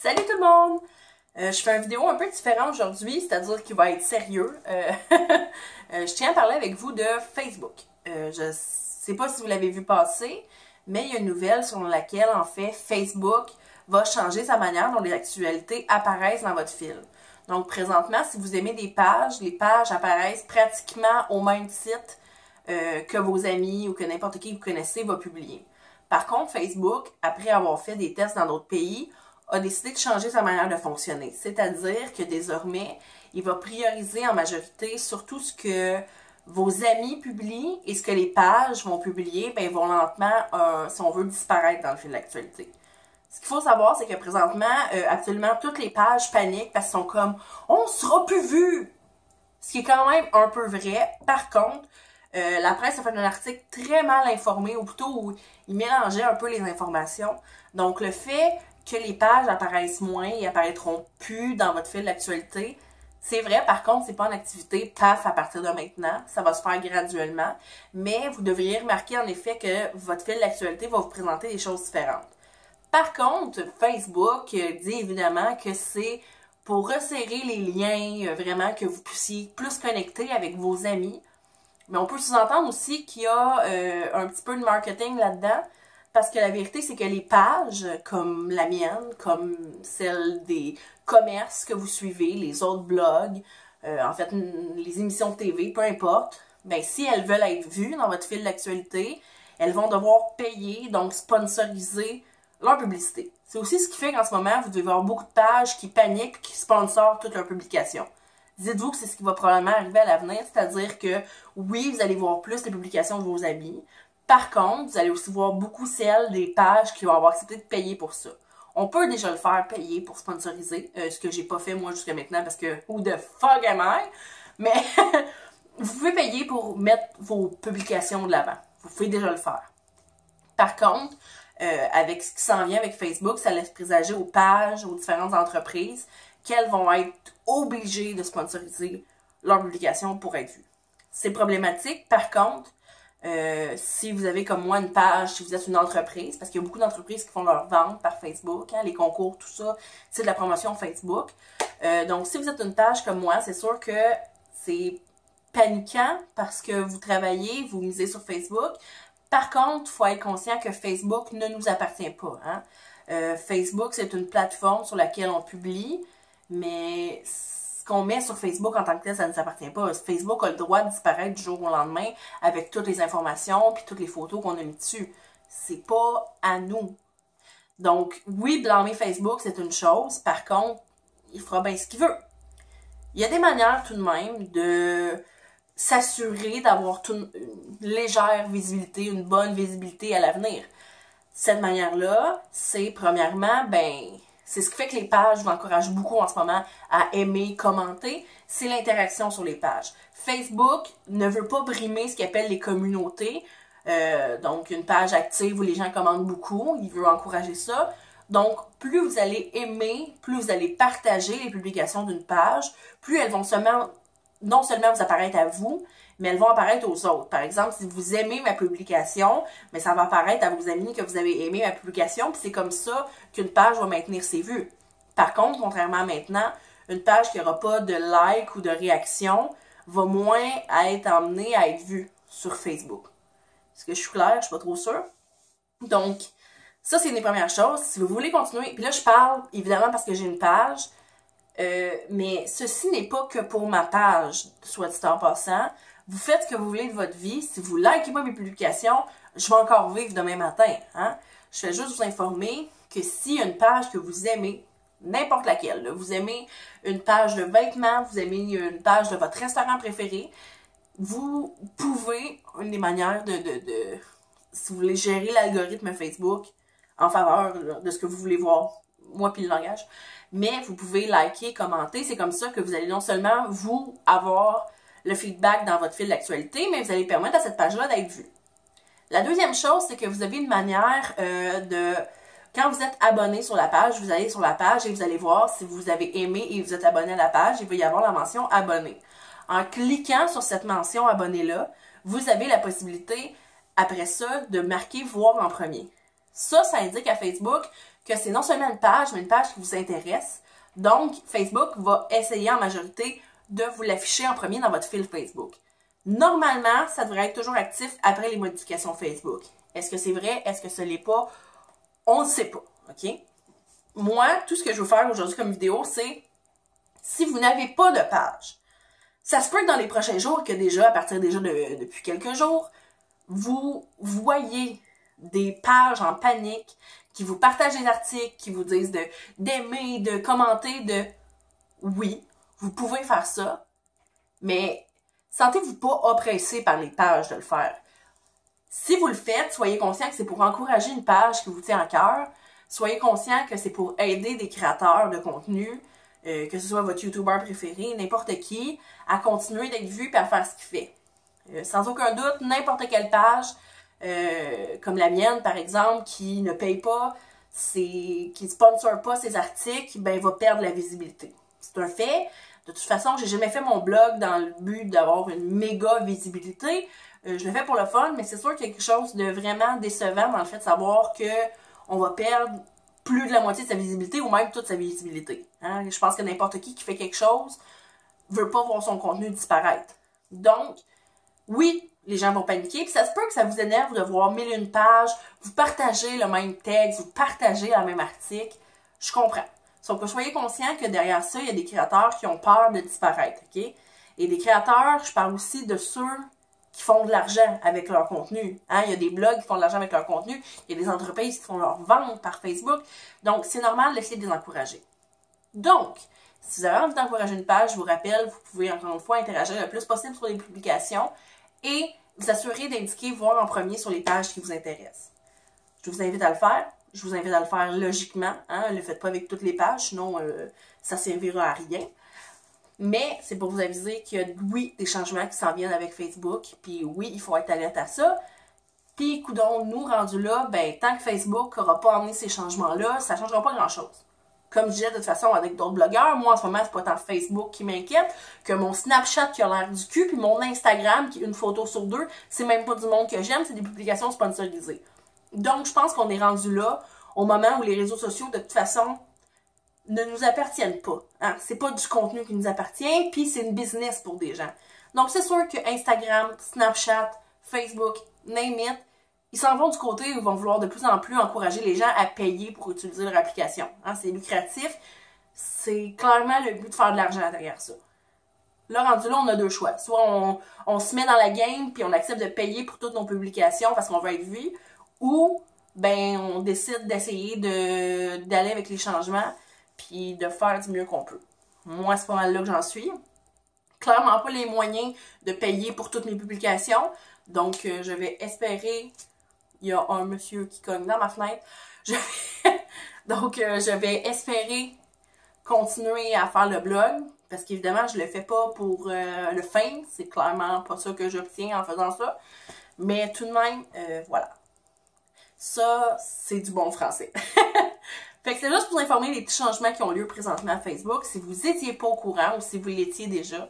Salut tout le monde! Je fais une vidéo un peu différente aujourd'hui, c'est-à-dire qu'il va être sérieux. Je tiens à parler avec vous de Facebook. Je sais pas si vous l'avez vu passer, mais il y a une nouvelle selon laquelle, en fait, Facebook va changer sa manière dont les actualités apparaissent dans votre fil. Donc, présentement, si vous aimez des pages, les pages apparaissent pratiquement au même titre que vos amis ou que n'importe qui que vous connaissez va publier. Par contre, Facebook, après avoir fait des tests dans d'autres pays, a décidé de changer sa manière de fonctionner. C'est-à-dire que désormais, il va prioriser en majorité surtout ce que vos amis publient et ce que les pages vont publier, ben, vont lentement, si on veut, disparaître dans le fil de l'actualité. Ce qu'il faut savoir, c'est que présentement, absolument toutes les pages paniquent parce qu'elles sont comme « On sera plus vu! » Ce qui est quand même un peu vrai. Par contre, la presse a fait un article très mal informé, ou plutôt où il mélangeait un peu les informations. Donc, le fait que les pages apparaissent moins et apparaîtront plus dans votre fil d'actualité, c'est vrai. Par contre, c'est pas une activité paf à partir de maintenant. Ça va se faire graduellement. Mais vous devriez remarquer en effet que votre fil d'actualité va vous présenter des choses différentes. Par contre, Facebook dit évidemment que c'est pour resserrer les liens, vraiment que vous puissiez plus connecter avec vos amis. Mais on peut sous-entendre aussi qu'il y a un petit peu de marketing là-dedans, parce que la vérité, c'est que les pages, comme la mienne, comme celle des commerces que vous suivez, les autres blogs, en fait, les émissions de TV, peu importe, ben, si elles veulent être vues dans votre fil d'actualité, elles vont devoir payer, donc sponsoriser leur publicité. C'est aussi ce qui fait qu'en ce moment, vous devez avoir beaucoup de pages qui paniquent et qui sponsorent toutes leurs publications. Dites-vous que c'est ce qui va probablement arriver à l'avenir, c'est-à-dire que oui, vous allez voir plus les publications de vos amis. Par contre, vous allez aussi voir beaucoup celles des pages qui vont avoir accepté de payer pour ça. On peut déjà le faire payer pour sponsoriser, ce que j'ai pas fait moi jusqu'à maintenant parce que who the fuck am I? Mais vous pouvez payer pour mettre vos publications de l'avant. Vous pouvez déjà le faire. Par contre, avec ce qui s'en vient avec Facebook, ça laisse présager aux pages, aux différentes entreprises qu'elles vont être obligées de sponsoriser leurs publications pour être vues. C'est problématique. Par contre, si vous avez comme moi une page, si vous êtes une entreprise, parce qu'il y a beaucoup d'entreprises qui font leur vente par Facebook, hein, les concours, tout ça, c'est de la promotion Facebook. Donc, si vous êtes une page comme moi, c'est sûr que c'est paniquant parce que vous travaillez, vous misez sur Facebook. Par contre, il faut être conscient que Facebook ne nous appartient pas. Hein? Facebook, c'est une plateforme sur laquelle on publie, mais ce qu'on met sur Facebook en tant que tel, ça ne nous appartient pas. Facebook a le droit de disparaître du jour au lendemain avec toutes les informations puis toutes les photos qu'on a mis dessus. C'est pas à nous. Donc, oui, blâmer Facebook, c'est une chose. Par contre, il fera bien ce qu'il veut. Il y a des manières tout de même de s'assurer d'avoir une légère visibilité, une bonne visibilité à l'avenir. Cette manière-là, c'est premièrement, ben, c'est ce qui fait que les pages vous encouragent beaucoup en ce moment à aimer, commenter, c'est l'interaction sur les pages. Facebook ne veut pas brimer ce qu'il appelle les communautés, donc une page active où les gens commentent beaucoup, il veut encourager ça. Donc, plus vous allez aimer, plus vous allez partager les publications d'une page, plus elles vont non seulement vous apparaître à vous, mais elles vont apparaître aux autres. Par exemple, si vous aimez ma publication, mais ça va apparaître à vos amis que vous avez aimé ma publication, puis c'est comme ça qu'une page va maintenir ses vues. Par contre, contrairement à maintenant, une page qui n'aura pas de like ou de réaction va moins être emmenée à être vue sur Facebook. Est-ce que je suis claire? Je suis pas trop sûre. Donc, ça, c'est une des premières choses. Si vous voulez continuer, puis là, je parle évidemment parce que j'ai une page, mais ceci n'est pas que pour ma page, soit dit en passant. Vous faites ce que vous voulez de votre vie. Si vous likez pas mes publications, je vais encore vivre demain matin. Hein? Je fais juste vous informer que s'il y a une page que vous aimez, n'importe laquelle, là, vous aimez une page de vêtements, vous aimez une page de votre restaurant préféré, vous pouvez, une des manières si vous voulez gérer l'algorithme Facebook en faveur de ce que vous voulez voir, moi puis le langage, mais vous pouvez liker, commenter. C'est comme ça que vous allez non seulement vous avoir le feedback dans votre fil d'actualité, mais vous allez permettre à cette page-là d'être vue. La deuxième chose, c'est que vous avez une manière quand vous êtes abonné sur la page, vous allez sur la page et vous allez voir si vous avez aimé et vous êtes abonné à la page, il va y avoir la mention abonné. En cliquant sur cette mention abonné-là, vous avez la possibilité, après ça, de marquer voir en premier. Ça indique à Facebook que c'est non seulement une page, mais une page qui vous intéresse. Donc, Facebook va essayer en majorité de vous l'afficher en premier dans votre fil Facebook. Normalement, ça devrait être toujours actif après les modifications Facebook. Est-ce que c'est vrai? Est-ce que ce l'est pas? On ne sait pas, OK? Moi, tout ce que je veux faire aujourd'hui comme vidéo, c'est si vous n'avez pas de page, ça se peut que dans les prochains jours, que déjà, à partir déjà depuis quelques jours, vous voyez des pages en panique qui vous partagent des articles, qui vous disent d'aimer, de commenter, de... Oui, vous pouvez faire ça, mais sentez-vous pas oppressé par les pages de le faire. Si vous le faites, soyez conscient que c'est pour encourager une page qui vous tient à cœur. Soyez conscient que c'est pour aider des créateurs de contenu, que ce soit votre YouTuber préféré, n'importe qui, à continuer d'être vu et à faire ce qu'il fait. Sans aucun doute, n'importe quelle page, comme la mienne par exemple, qui ne paye pas, qui ne sponsor pas ses articles, ben va perdre la visibilité. C'est un fait. De toute façon, j'ai jamais fait mon blog dans le but d'avoir une méga visibilité. Je le fais pour le fun, mais c'est sûr qu'il y a quelque chose de vraiment décevant dans le fait de savoir que on va perdre plus de la moitié de sa visibilité ou même toute sa visibilité. Hein? Je pense que n'importe qui fait quelque chose veut pas voir son contenu disparaître. Donc, oui, les gens vont paniquer, puis ça se peut que ça vous énerve de voir 1001 pages, vous partagez le même texte, vous partagez le même article. Je comprends. Sauf que soyez conscient que derrière ça, il y a des créateurs qui ont peur de disparaître, OK? Et des créateurs, je parle aussi de ceux qui font de l'argent avec leur contenu. Hein? Il y a des blogs qui font de l'argent avec leur contenu, il y a des entreprises qui font leur vente par Facebook. Donc, c'est normal d'essayer de les encourager. Donc, si vous avez envie d'encourager une page, je vous rappelle, vous pouvez encore une fois interagir le plus possible sur les publications et vous assurer d'indiquer voir en premier sur les pages qui vous intéressent. Je vous invite à le faire. Je vous invite à le faire logiquement. Hein? Ne le faites pas avec toutes les pages, sinon ça ne servira à rien. Mais c'est pour vous aviser qu'il y a, oui, des changements qui s'en viennent avec Facebook. Puis oui, il faut être alerte à ça. Puis, coudonc, nous, rendus là, ben, tant que Facebook n'aura pas amené ces changements-là, ça ne changera pas grand-chose. Comme je disais de toute façon avec d'autres blogueurs, moi en ce moment, c'est pas tant Facebook qui m'inquiète que mon Snapchat qui a l'air du cul, puis mon Instagram qui est une photo sur deux, c'est même pas du monde que j'aime, c'est des publications sponsorisées. Donc, je pense qu'on est rendu là, au moment où les réseaux sociaux, de toute façon, ne nous appartiennent pas. Hein? C'est pas du contenu qui nous appartient, puis c'est une business pour des gens. Donc, c'est sûr que Instagram, Snapchat, Facebook, name it, ils s'en vont du côté où ils vont vouloir de plus en plus encourager les gens à payer pour utiliser leur application. Hein? C'est lucratif. C'est clairement le but de faire de l'argent derrière ça. Là, rendu là, on a deux choix. Soit on se met dans la game puis on accepte de payer pour toutes nos publications parce qu'on veut être vu, ou ben on décide d'essayer d'aller avec les changements puis de faire du mieux qu'on peut. Moi, c'est pas mal là que j'en suis. Clairement pas les moyens de payer pour toutes mes publications. Donc, je vais espérer... Il y a un monsieur qui cogne dans ma fenêtre. Donc, je vais espérer continuer à faire le blog. Parce qu'évidemment, je le fais pas pour le fame. C'est clairement pas ça que j'obtiens en faisant ça. Mais tout de même, voilà. Ça, c'est du bon français. Fait que c'est juste pour vous informer des petits changements qui ont lieu présentement à Facebook. Si vous n'étiez pas au courant ou si vous l'étiez déjà.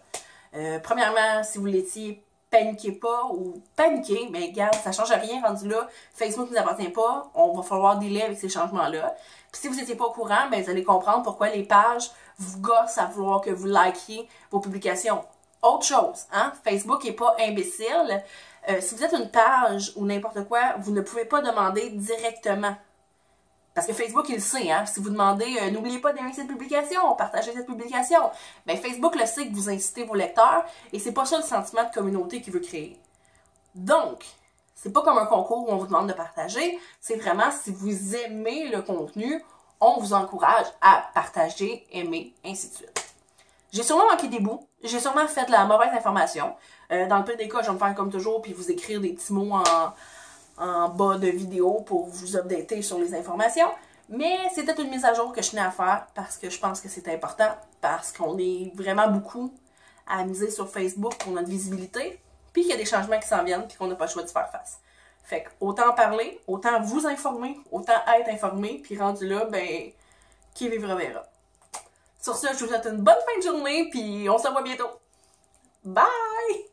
Premièrement, si vous l'étiez, paniquez pas ou paniquez, mais regarde, ça change rien rendu là. Facebook ne nous appartient pas. On va falloir dealer avec ces changements-là. Puis si vous n'étiez pas au courant, ben, vous allez comprendre pourquoi les pages vous gossent à vouloir que vous likiez vos publications. Autre chose, hein? Facebook n'est pas imbécile. Si vous êtes une page ou n'importe quoi, vous ne pouvez pas demander directement. Parce que Facebook, il le sait, hein. Si vous demandez, n'oubliez pas d'aimer cette publication, partagez cette publication, ben Facebook le sait que vous incitez vos lecteurs et c'est pas ça le sentiment de communauté qu'il veut créer. Donc, c'est pas comme un concours où on vous demande de partager, c'est vraiment si vous aimez le contenu, on vous encourage à partager, aimer, ainsi de suite. J'ai sûrement manqué des bouts, j'ai sûrement fait de la mauvaise information. Dans le pire des cas, je vais me faire comme toujours puis vous écrire des petits mots en bas de vidéo pour vous updater sur les informations. Mais c'était une mise à jour que je tenais à faire parce que je pense que c'est important, parce qu'on est vraiment beaucoup à miser sur Facebook pour notre visibilité, puis qu'il y a des changements qui s'en viennent puis qu'on n'a pas le choix de faire face. Fait que autant en parler, autant vous informer, autant être informé, puis rendu là, ben, qui vivra verra. Sur ce, je vous souhaite une bonne fin de journée, puis on se revoit bientôt. Bye!